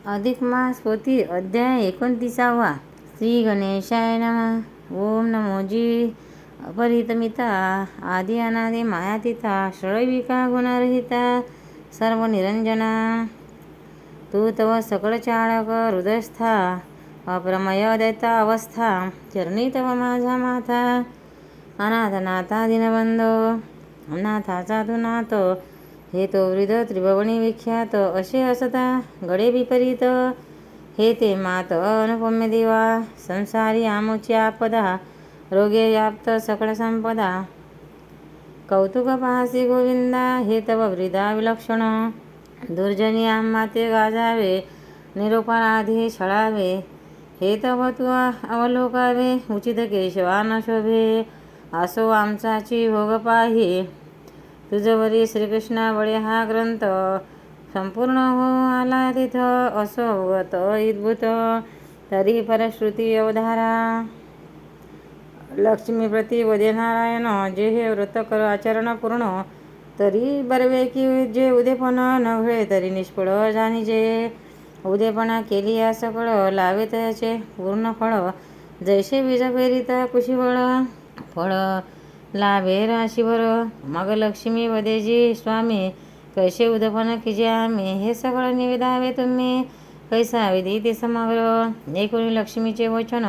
अधिक मास पोथी अध्याय 29. श्री गणेशाय नमः. ओम नमोजी अपरितमिता आदि अनादि मायातीता षडविका गुणरहिता सर्व निरंजना तू तव सकळ चाळक हृदयस्था अप्रमय दैता अवस्था चरणी तव माझा माथा अनाथनाथा दीनबंधो अनाथाचा तू नाथ हे तो वृद्ध त्रिभुवनी विख्यात असे असता गडे विपरीत हे ते मात अनुपम्य देवा संसारी आमुची आपदा रोगे व्याप्त सकळ संपदा कौतुक पाहसी गोविंदा हे तव वृद्धा विलक्षण दुर्जनी आम्हा ते गाजावे निरुपराधी छळावे हे तव तू अवलोकावे उचित केशवा न शोभे असो आमचाची भोग पाही तुझवरी श्रीकृष्णा बळे हा ग्रंथ संपूर्ण हो आला तिथं असो अवगत इद्भूत तरी परश्रुती अवधारा लक्ष्मी प्रति वदे नारायण जे हे व्रत कर आचरण पूर्ण तरी बरवे की जे उदेपण नव्हे तरी निष्फळ जाणीजे उदेपणा केली या सकळ लावे त्याचे पूर्ण फळ जैसे बीज पेरित कुशीफळ फळ लाभे राशीभर मग लक्ष्मी वदेजी स्वामी कैसे उदपन कीजे आम्ही हे सगळं निवेदावे तुम्ही कैसा विधी ते समग्र एकूणी लक्ष्मीचे वचन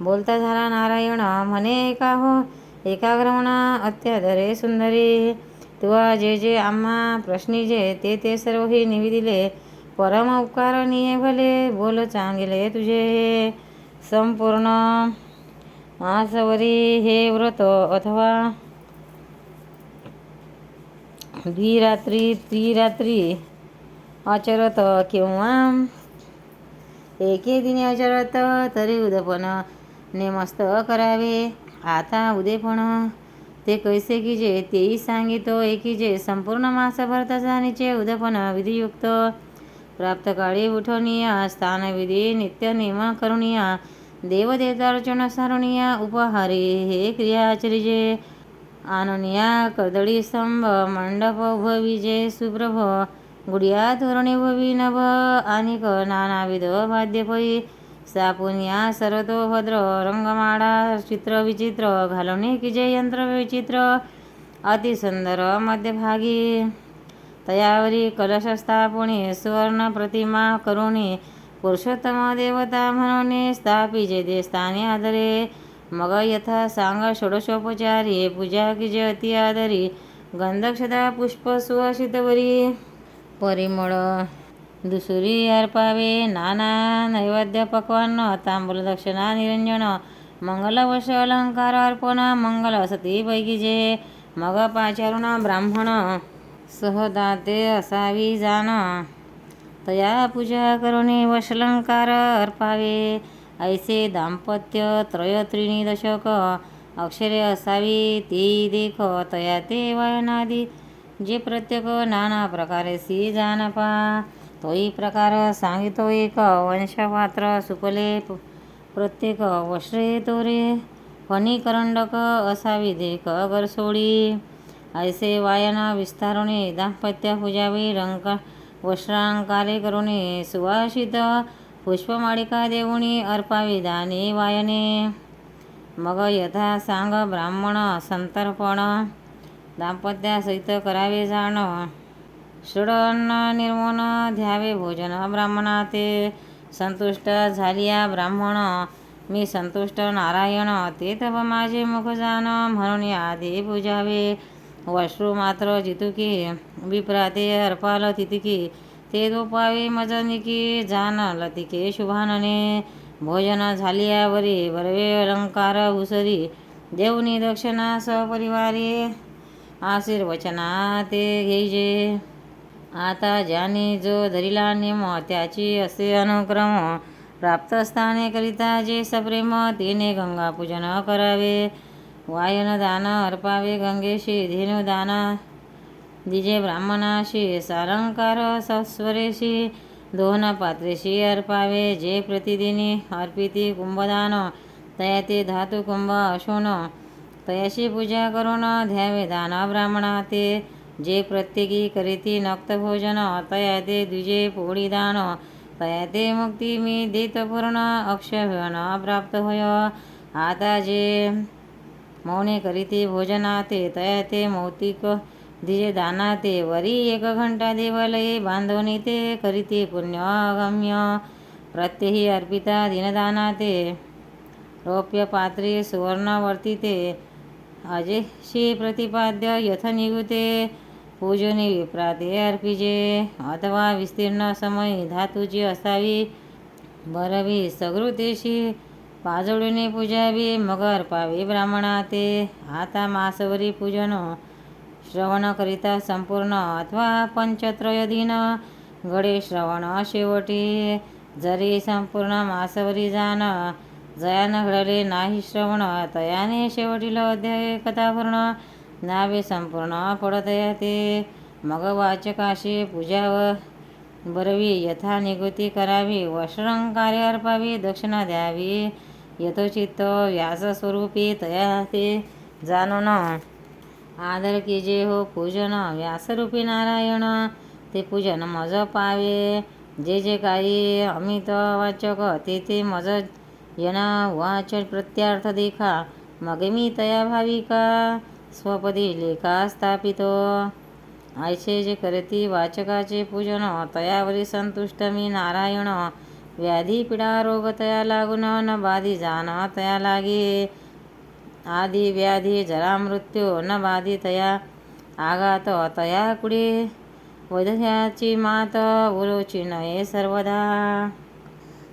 बोलता झाला नारायण म्हणे एका हो एकाग्रमणा अत्यादरे सुंदरी तुवा जे जे आम्हा प्रश्नी जे ते सर्वही निवेदिले परम उपकारणीय भले बोल चांगले तुझे हे संपूर्ण आसवरी हे व्रत अथवा द्विरात्री त्रिरात्री आचरत किंवा एके दिनी आचरत तरी उदपन नेमस्त करावे आता उदेपण ते कैसे कीजे तेही सांगितो एकीजे संपूर्ण मास भरता निचे उदपन विधियुक्त प्राप्त काळी उठवणीया स्थानविधी नित्य नियम करुणीया देवदेवतार्चन सारुणीया उपहारी हे क्रिया आचरिजे आननिया कर्दळी स्तंभ मंडप उभविजे सुप्रभ गुडिया तोरणे भवी नभ आणिक नानाविध वाद्यपई सापुनिया सरतो भद्र रंगमाडा चित्र विचित्र घालवणे कीजे यंत्र विचित्र अतिसुंदर मध्यभागी तयावरी कलश स्थापुणे सुवर्ण प्रतिमा करुणे पुरुषोत्तम देवता म्हणून स्थापिजे ते स्थानी आदरे मग यथा सांग षोडशोपचारी पूजा कीजे अति आदरी गंधक्षता पुष्प सुवासितवरी परिमळ दुसुरी अर्पावे नाना नैवेद्य पक्वान्न तांबूल दक्षिणा निरंजन मंगल वश अलंकार अर्पण मंगल सती पैकीजे मग पाचारुणा ब्राह्मण सहदाते असावी जाण तया पूजा करुणे वशलंकार अर्पावे ऐसे दाम्पत्य त्रय त्रिणी दशक अक्षरे असावी ती देख तया ते वायनादी जे प्रत्येक नाना प्रकारे सी जानपा तोही प्रकार सांगितो एक वंशपात्र सुपले प्रत्येक वस्त्रे तोरे फणी करंडक असावी देख गरसोळी ऐसे वायन विस्तारुणे दाम्पत्य पूजावी रंग वस्त्रांकारे करुणे सुवासित पुष्पमाळिका देऊणी अर्पावी दाने वायने मग यथा सांग ब्राह्मण संतर्पण दाम्पत्यासहित करावे जाण षडअन्न निर्मोन द्यावे भोजन ब्राह्मणा ते संतुष्ट झालिया ब्राह्मण मी संतुष्ट नारायण ते तव माझे मुख जाण म्हणून आधी पूजावे वश्रू मात्र जितुकी विप्राते अर्पाल तितकी ते दोपावे मजनिकी जान लतिके शुभानने भोजन झालियावरी बरवे अलंकार उसरी देवनी दक्षिणा सपरिवारे आशीर्वचना ते घेईजे आता ज्याने जो धरिला नेम त्याची असे अनुक्रम प्राप्त स्थाने करिता जे सप्रेम तेने गंगा पूजन करावे वायन दान अर्पावे गंगेशी धेनुदान दिजे ब्राह्मणाशी सालंकार सस्वरेशी दोन पात्रेशी अर्पावे जे प्रतिदिनी अर्पिती कुंभदान तया ते धातु कुंभ अशोन तयाशी पूजा करून द्यावे दान ब्राह्मणा ते जे प्रत्येकी करीती नक्त भोजन तया ते द्विजे पोळी दान तया ते मुक्ती मी देत पूर्ण अक्षय न प्राप्त होय. आता जे मौने करीते भोजनाते तया ते मौतिक दिजे दानाते वरी 1 घंटा देवालये बांधवनी ते करीते पुण्यगम्य प्रत्यही अर्पिता दीनदानाते रौप्य पात्रे सुवर्ण वर्तिते अजेशी प्रतिपाद्य यथ निगुते पूजनी विप्राते अर्पिजे अथवा विस्तीर्ण समयी धातूची असावी बरवी सगृतेशी पाजळूने पूजावी मग अर्पावे ब्राह्मणाते. आता मासवरी पूजन श्रवण करिता संपूर्ण अथवा पंचत्रय दिन गडे श्रवण शेवटी जरी संपूर्ण मासवरी जाण जयान घडले नाही श्रवण तयाने शेवटील अध्याय कथापूर्ण नावे संपूर्ण पडतया ते. मग वाचकाशी पूजाव बरवी यथा निगुती करावी वस्त्रंकारे अर्पावी दक्षिणा द्यावी यथोचित व्यासस्वरूपी तया ते जाणून आदर कीजे हो पूजन व्यासरूपी नारायण ते पूजन मज पावे. जे जे काही अमित वाचक ते मज येना वाच प्रत्यार्थ देखा मगे मी तया भाविका स्वपदी लेखा स्थापितो. ऐसे जे करती वाचकाचे पूजन तयावरी संतुष्ट मी नारायण व्याधी पीडा रोग तया लागून न बाधी जाण तया लागे आदि व्याधी जरा मृत्यू न बाधी तया आघात तया कुडे वैद्याची मात उरोची नये सर्वदा.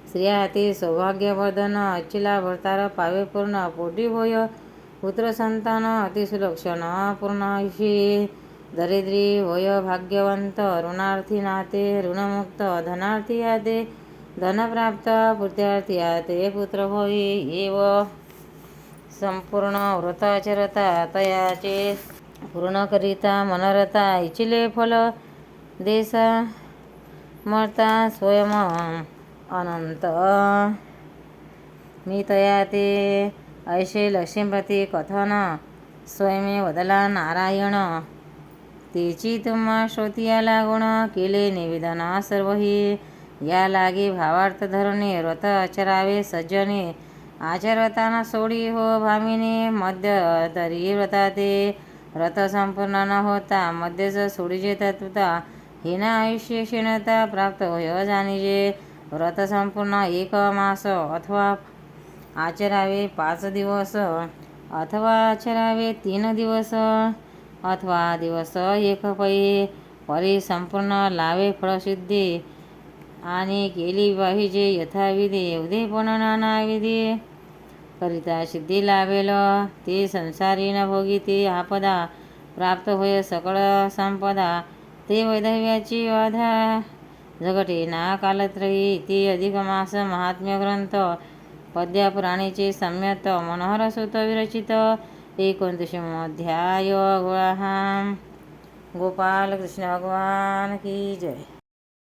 स्त्रिया ते सौभाग्यवर्धन अचिला भरतार पावे पूर्ण पोटी होय पुत्र संतान अतिसुलक्षण पूर्णशी दरिद्री होय भाग्यवंत ऋणार्थी नाते ऋणमुक्त धनार्थी याते धनप्राप्त पुत्यार्थी याते पुत्र होई. एव संपूर्ण व्रताचरता तयाचे पूर्ण करिता मनरता इचिले फल देसा मरता स्वयं अनंत मी तया ते. ऐसे लक्ष्मीप्रती कथन स्वयमे वदला नारायण तेची तुम्हा श्रोतिया लागून केले निवेदन सर्वही या लागे भावार्थ धरणे व्रत आचरावे सज्जने आचरताना सोडी हो भामिनी मध्य तरी व्रताते व्रत संपूर्ण न होता मध्यच सोडीचे तत्वता हिना आयुष्य क्षीणता प्राप्त होय जाणीजे. व्रत संपूर्ण 1 मास अथवा आचरावे 5 दिवस अथवा आचरावे 3 दिवस अथवा दिवस 1 पै परी संपूर्ण लावे फळसिद्धी आणि केली पाहिजे यथाविधी एवढे पण नानाविधी करिता सिद्धी लावेल ते संसारी न भोगी ते आपदा प्राप्त होय सकळ संपदा ते वैधव्याची बाधा जगटे ना कालत्रयी ते अधिक मास महात्म्य ग्रंथ पद्यपुराणेचे सम्यत मनोहर सुत विरचित 29 अध्याय. गोपाल कृष्ण भगवान की जय.